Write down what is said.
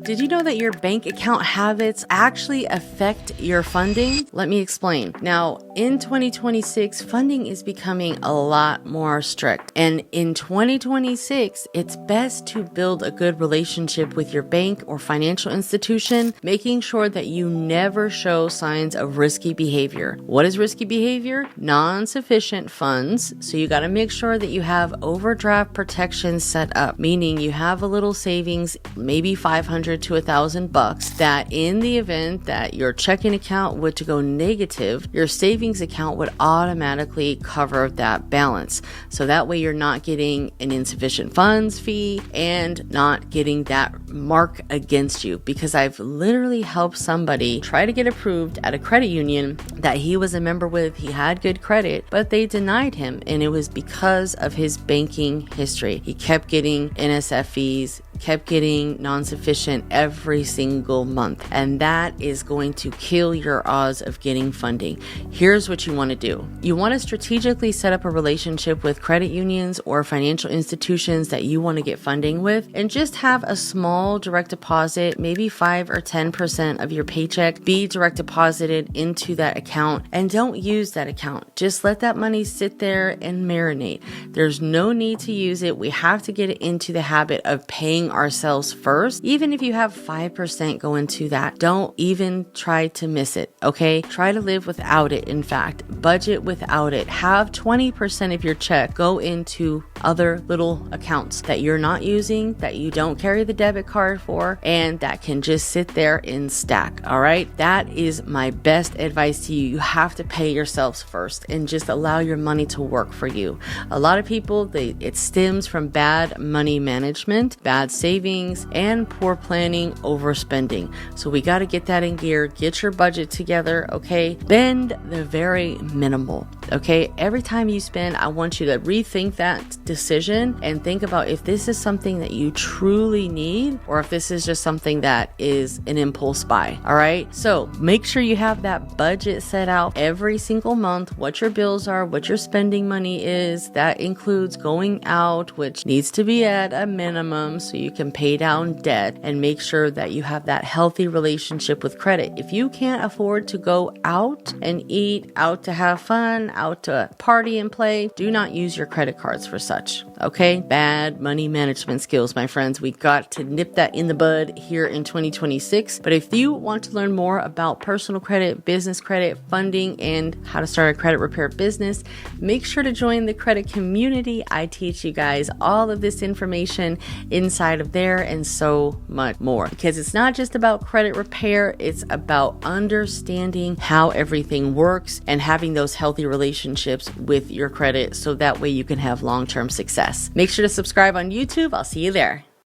Did you know that your bank account habits actually affect your funding? Let me explain. Now, in 2026, funding is becoming a lot more strict. And in 2026, it's best to build a good relationship with your bank or financial institution, making sure that you never show signs of risky behavior. What is risky behavior? Non-sufficient funds. So you got to make sure that you have overdraft protection set up, meaning you have a little savings, maybe $500 to $1,000, that in the event that your checking account were to go negative, your savings account would automatically cover that balance. So that way you're not getting an insufficient funds fee and not getting that mark against you. Because I've literally helped somebody try to get approved at a credit union that he was a member with, he had good credit, but they denied him, and it was because of his banking history. He kept getting NSF fees, kept getting non-sufficient every single month, and that is going to kill your odds of getting funding. Here's what you want to do. You want to strategically set up a relationship with credit unions or financial institutions that you want to get funding with, and just have a small direct deposit, maybe 5 or 10% of your paycheck be direct deposited into that account, and don't use that account. Just let that money sit there and marinate. There's no need to use it. We have to get it into the habit of paying ourselves first. Even if you have 5% go into that, don't even try to miss it, okay? Try to live without it. In fact, budget without it. Have 20% of your check go into other little accounts that you're not using, that you don't carry the debit card for, and that can just sit there and stack, all right? That is my best advice to you. You have to pay yourselves first and just allow your money to work for you. A lot of people, it stems from bad money management, bad savings, and poor planning, overspending. So we got to get that in gear. Get your budget together, okay? Spend the very minimal, okay? Every time you spend, I want you to rethink that decision and think about if this is something that you truly need or if this is just something that is an impulse buy, all right? So make sure you have that budget set out every single month, what your bills are, what your spending money is. That includes going out, which needs to be at a minimum so you can pay down debt, and make sure that you have that healthy relationship with credit. If you can't afford to go out and eat, out to have fun, out to party and play, do not use your credit cards for such, okay? Bad money management skills, my friends. We got to nip that in the bud here in 2026. But if you want to learn more about personal credit, business credit, funding, and how to start a credit repair business, make sure to join the credit community. I teach you guys all of this information inside of there and so much more, because it's not just about credit repair, it's about understanding how everything works and having those healthy relationships with your credit so that way you can have long-term success. Make sure to subscribe on YouTube. I'll see you there.